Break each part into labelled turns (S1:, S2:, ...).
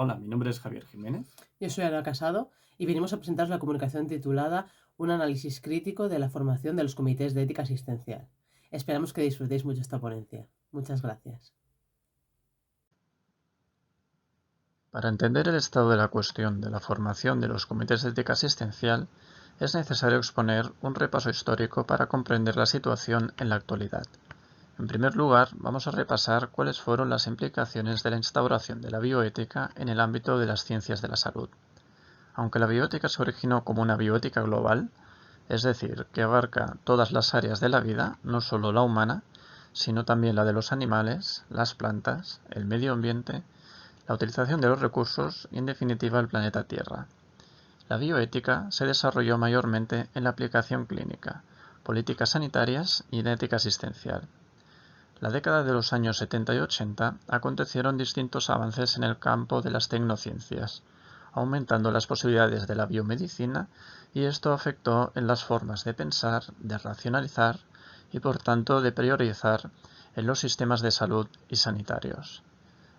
S1: Hola, mi nombre es Javier Jiménez.
S2: Yo soy Ana Casado y venimos a presentaros la comunicación titulada Un análisis crítico de la formación de los comités de ética asistencial. Esperamos que disfrutéis mucho esta ponencia. Muchas gracias.
S3: Para entender el estado de la cuestión de la formación de los comités de ética asistencial, es necesario exponer un repaso histórico para comprender la situación en la actualidad. En primer lugar, vamos a repasar cuáles fueron las implicaciones de la instauración de la bioética en el ámbito de las ciencias de la salud. Aunque la bioética se originó como una bioética global, es decir, que abarca todas las áreas de la vida, no solo la humana, sino también la de los animales, las plantas, el medio ambiente, la utilización de los recursos y, en definitiva, el planeta Tierra. La bioética se desarrolló mayormente en la aplicación clínica, políticas sanitarias y en ética asistencial. La década de los años 70 y 80 acontecieron distintos avances en el campo de las tecnociencias, aumentando las posibilidades de la biomedicina, y esto afectó en las formas de pensar, de racionalizar y por tanto de priorizar en los sistemas de salud y sanitarios.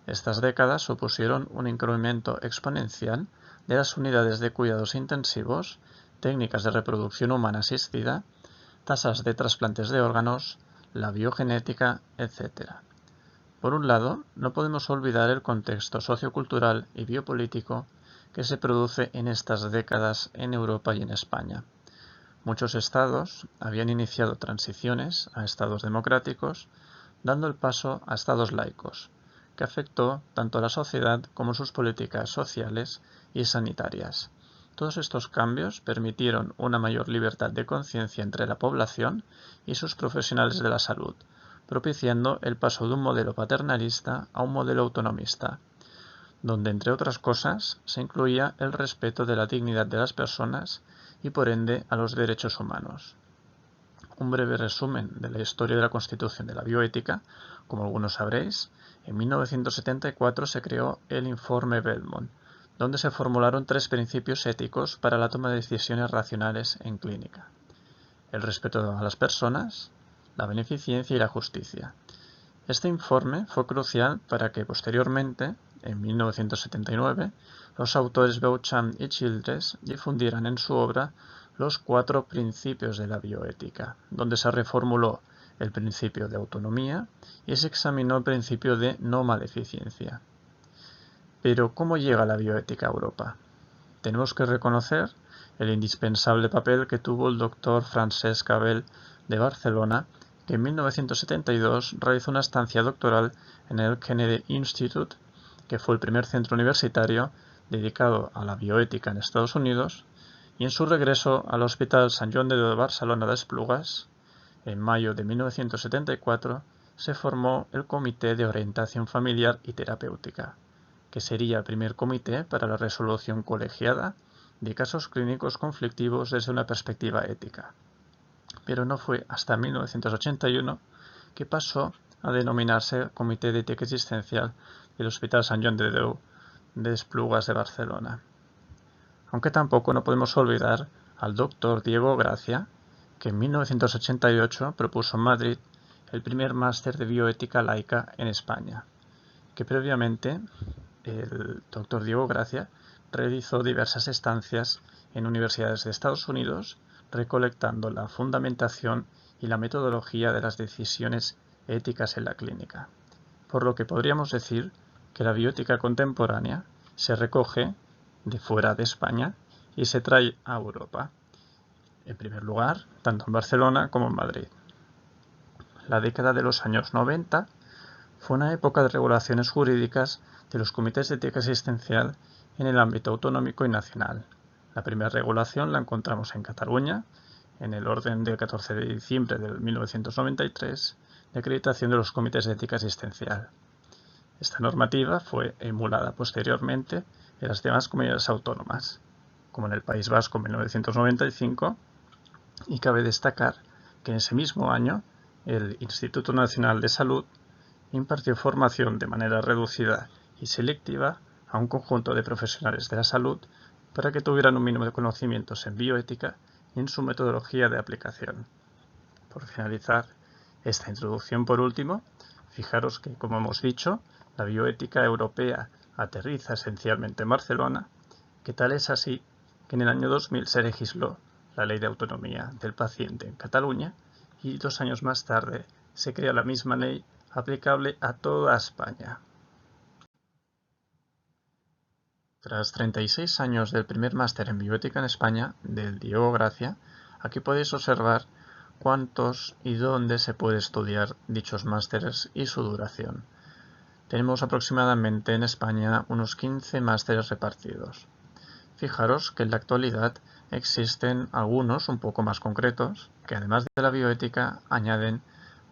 S3: Estas décadas supusieron un incremento exponencial de las unidades de cuidados intensivos, técnicas de reproducción humana asistida, tasas de trasplantes de órganos, la biogenética, etc. Por un lado, no podemos olvidar el contexto sociocultural y biopolítico que se produce en estas décadas en Europa y en España. Muchos estados habían iniciado transiciones a estados democráticos, dando el paso a estados laicos, que afectó tanto a la sociedad como sus políticas sociales y sanitarias. Todos estos cambios permitieron una mayor libertad de conciencia entre la población y sus profesionales de la salud, propiciando el paso de un modelo paternalista a un modelo autonomista, donde, entre otras cosas, se incluía el respeto de la dignidad de las personas y, por ende, a los derechos humanos. Un breve resumen de la historia de la constitución de la bioética. Como algunos sabréis, en 1974 se creó el Informe Belmont, donde se formularon 3 principios éticos para la toma de decisiones racionales en clínica: el respeto a las personas, la beneficencia y la justicia. Este informe fue crucial para que posteriormente, en 1979, los autores Beauchamp y Childress difundieran en su obra los 4 principios de la bioética, donde se reformuló el principio de autonomía y se examinó el principio de no maleficencia. Pero, ¿cómo llega la bioética a Europa? Tenemos que reconocer el indispensable papel que tuvo el doctor Francesc Cabell de Barcelona, que en 1972 realizó una estancia doctoral en el Kennedy Institute, que fue el primer centro universitario dedicado a la bioética en Estados Unidos, y en su regreso al Hospital Sant Joan de Déu de Barcelona d'Esplugues, en mayo de 1974, se formó el Comité de Orientación Familiar y Terapéutica, que sería el primer comité para la resolución colegiada de casos clínicos conflictivos desde una perspectiva ética. Pero no fue hasta 1981 que pasó a denominarse Comité de Ética Existencial del Hospital Sant Joan de Déu de Esplugues de Barcelona. Aunque tampoco no podemos olvidar al doctor Diego Gracia, que en 1988 propuso en Madrid el primer máster de bioética laica en España, que previamente el doctor Diego Gracia realizó diversas estancias en universidades de Estados Unidos, recolectando la fundamentación y la metodología de las decisiones éticas en la clínica. Por lo que podríamos decir que la bioética contemporánea se recoge de fuera de España y se trae a Europa, en primer lugar, tanto en Barcelona como en Madrid. La década de los años 90 fue una época de regulaciones jurídicas de los comités de ética asistencial en el ámbito autonómico y nacional. La primera regulación la encontramos en Cataluña, en el orden del 14 de diciembre de 1993, de acreditación de los comités de ética asistencial. Esta normativa fue emulada posteriormente en las demás comunidades autónomas, como en el País Vasco en 1995, y cabe destacar que en ese mismo año el Instituto Nacional de Salud impartió formación de manera reducida y selectiva a un conjunto de profesionales de la salud para que tuvieran un mínimo de conocimientos en bioética y en su metodología de aplicación. Por finalizar esta introducción, por último, fijaros que, como hemos dicho, la bioética europea aterriza esencialmente en Barcelona, que tal es así que en el año 2000 se legisló la Ley de Autonomía del Paciente en Cataluña y 2 años más tarde se crea la misma ley aplicable a toda España. Tras 36 años del primer máster en bioética en España, del Diego Gracia, aquí podéis observar cuántos y dónde se puede estudiar dichos másteres y su duración. Tenemos aproximadamente en España unos 15 másteres repartidos. Fijaros que en la actualidad existen algunos un poco más concretos que además de la bioética añaden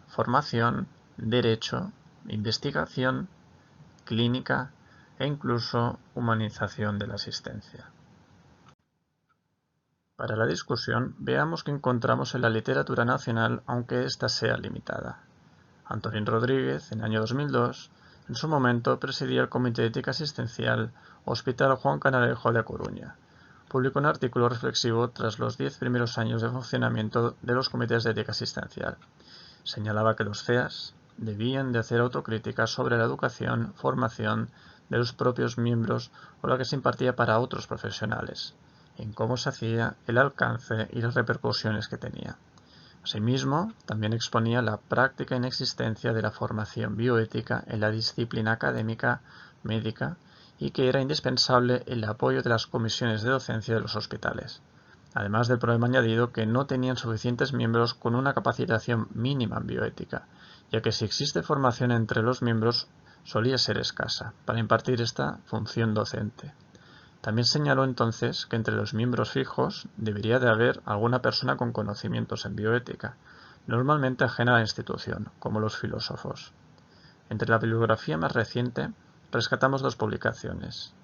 S3: formación, derecho, investigación, clínica e incluso humanización de la asistencia. Para la discusión, veamos qué encontramos en la literatura nacional, aunque ésta sea limitada. Antonín Rodríguez, en el año 2002, en su momento presidía el Comité de Ética Asistencial Hospital Juan Canalejo de A Coruña. Publicó un artículo reflexivo tras los 10 primeros años de funcionamiento de los comités de ética asistencial. Señalaba que los CEAS debían de hacer autocrítica sobre la educación, formación de los propios miembros o la que se impartía para otros profesionales, en cómo se hacía, el alcance y las repercusiones que tenía. Asimismo, también exponía la práctica inexistencia de la formación bioética en la disciplina académica médica y que era indispensable el apoyo de las comisiones de docencia de los hospitales, además del problema añadido que no tenían suficientes miembros con una capacitación mínima en bioética, ya que si existe formación entre los miembros solía ser escasa para impartir esta función docente. También señaló entonces que entre los miembros fijos debería de haber alguna persona con conocimientos en bioética, normalmente ajena a la institución, como los filósofos. Entre la bibliografía más reciente, rescatamos 2 publicaciones.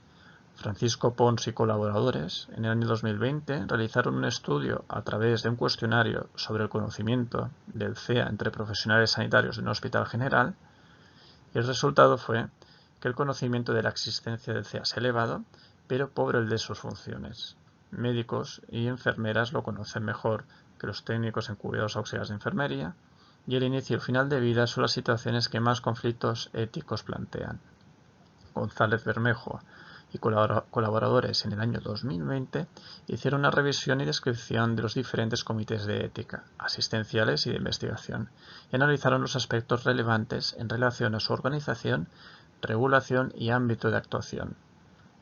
S3: Francisco Pons y colaboradores, en el año 2020, realizaron un estudio a través de un cuestionario sobre el conocimiento del CEA entre profesionales sanitarios de un hospital general, y el resultado fue que el conocimiento de la existencia del CEA es elevado, pero pobre el de sus funciones. Médicos y enfermeras lo conocen mejor que los técnicos en cuidados auxiliares de enfermería, y el inicio y el final de vida son las situaciones que más conflictos éticos plantean. González Bermejo y colaboradores en el año 2020 hicieron una revisión y descripción de los diferentes comités de ética, asistenciales y de investigación, y analizaron los aspectos relevantes en relación a su organización, regulación y ámbito de actuación.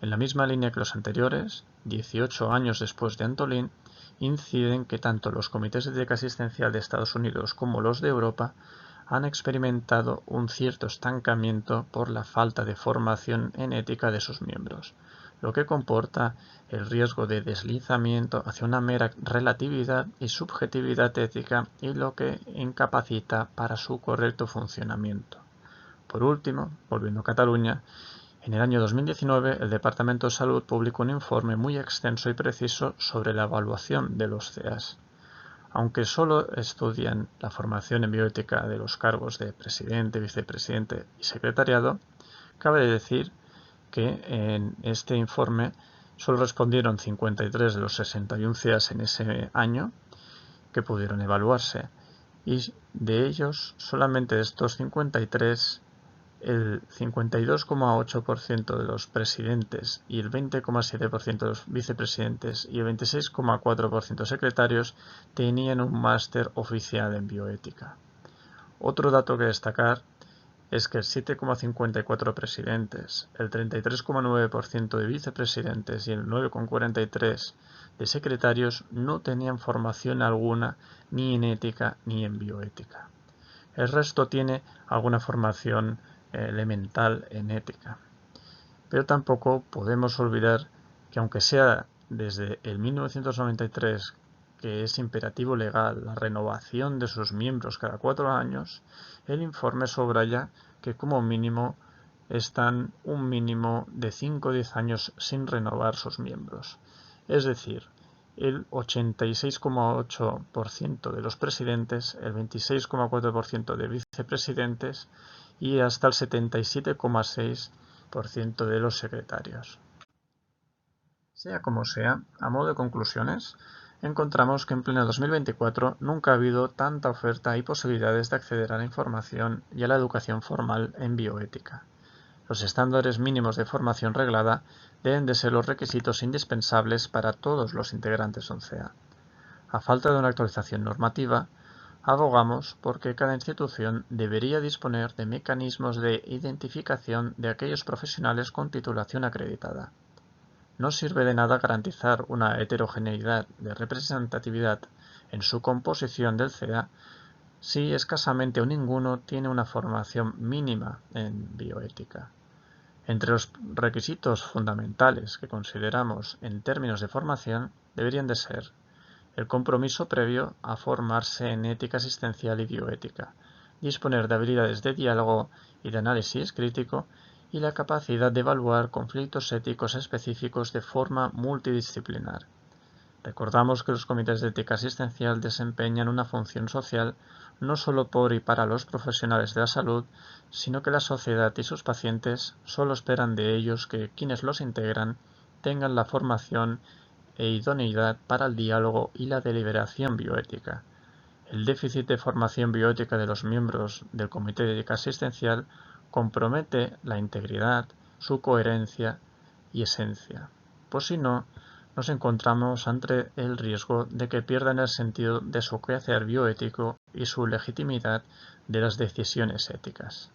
S3: En la misma línea que los anteriores, 18 años después de Antolín, inciden que tanto los comités de ética asistencial de Estados Unidos como los de Europa han experimentado un cierto estancamiento por la falta de formación en ética de sus miembros, lo que comporta el riesgo de deslizamiento hacia una mera relatividad y subjetividad ética y lo que incapacita para su correcto funcionamiento. Por último, volviendo a Cataluña, en el año 2019 el Departamento de Salud publicó un informe muy extenso y preciso sobre la evaluación de los CEAS. Aunque solo estudian la formación en bioética de los cargos de presidente, vicepresidente y secretariado, cabe decir que en este informe solo respondieron 53 de los 61 CEAS en ese año que pudieron evaluarse, y de ellos, solamente de estos 53, el 52,8% de los presidentes y el 20,7% de los vicepresidentes y el 26,4% de secretarios tenían un máster oficial en bioética. Otro dato que destacar es que el 7,54% presidentes, el 33,9% de vicepresidentes y el 9,43% de secretarios no tenían formación alguna ni en ética ni en bioética. El resto tiene alguna formación elemental en ética. Pero tampoco podemos olvidar que aunque sea desde el 1993 que es imperativo legal la renovación de sus miembros cada 4 años, el informe subraya que como mínimo están un mínimo de 5 o 10 años sin renovar sus miembros. Es decir, el 86,8% de los presidentes, el 26,4% de vicepresidentes y hasta el 77,6% de los secretarios. Sea como sea, a modo de conclusiones, encontramos que en pleno 2024 nunca ha habido tanta oferta y posibilidades de acceder a la información y a la educación formal en bioética. Los estándares mínimos de formación reglada deben de ser los requisitos indispensables para todos los integrantes 11A. A falta de una actualización normativa, abogamos porque cada institución debería disponer de mecanismos de identificación de aquellos profesionales con titulación acreditada. No sirve de nada garantizar una heterogeneidad de representatividad en su composición del CEA si escasamente o ninguno tiene una formación mínima en bioética. Entre los requisitos fundamentales que consideramos en términos de formación deberían de ser el compromiso previo a formarse en ética asistencial y bioética, disponer de habilidades de diálogo y de análisis crítico y la capacidad de evaluar conflictos éticos específicos de forma multidisciplinar. Recordamos que los comités de ética asistencial desempeñan una función social no solo por y para los profesionales de la salud, sino que la sociedad y sus pacientes solo esperan de ellos que quienes los integran tengan la formación e idoneidad para el diálogo y la deliberación bioética. El déficit de formación bioética de los miembros del Comité de Ética Asistencial compromete la integridad, su coherencia y esencia, pues si no, nos encontramos ante el riesgo de que pierdan el sentido de su quehacer bioético y su legitimidad de las decisiones éticas.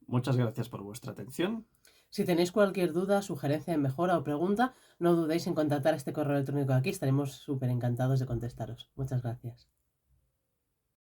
S1: Muchas gracias por vuestra atención.
S2: Si tenéis cualquier duda, sugerencia, mejora o pregunta, no dudéis en contactar a este correo electrónico aquí. Estaremos súper encantados de contestaros. Muchas gracias.